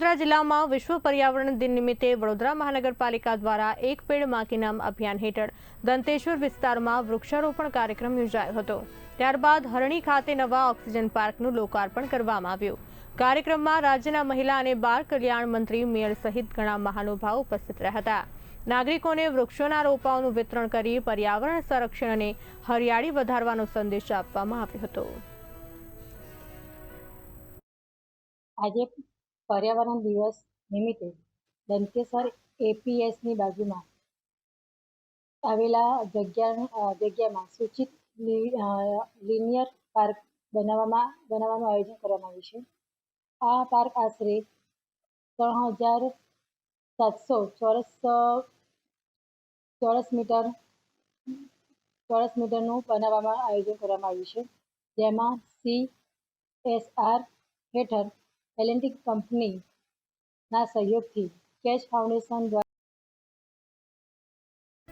વડોદરા જિલ્લામાં વિશ્વ પર્યાવરણ દિન નિમિત્તે વડોદરા મહાનગરપાલિકા દ્વારા એક પેડ માં કે નામ અભિયાન હેઠળ દંતેશ્વર વિસ્તારમાં વૃક્ષારોપણ કાર્યક્રમ યોજાયો હતો। ત્યારબાદ હરણી ખાતે નવા ઓક્સિજન પાર્કનું લોકાર્પણ કરવામાં આવ્યું। કાર્યક્રમમાં રાજ્યના મહિલા અને બાળ કલ્યાણ મંત્રી મેયર સહિત ઘણા મહાનુભાવો ઉપસ્થિત રહ્યા હતા। નાગરિકોને વૃક્ષોના રોપાઓનું વિતરણ કરી પર્યાવરણ સંરક્ષણ અને હરિયાળી વધારવાનો સંદેશ આપવામાં આવ્યો હતો। આજે पर्यावरण दिवस निमित्ते दंतेसर एपीएसनी बाजूमां आवेला जग्यामां सूचित लिनियर पार्क बनाववानुं आयोजन करवामां आव्युं छे। आ पार्क आशरे 3700 ચોરસ મીટરનું બનાવવામાં આયોજન કરવામાં આવ્યું છે, જેમાં CSR હેઠળ L&T કંપનીના સહયોગથી કેચ ફાઉન્ડેશન દ્વારા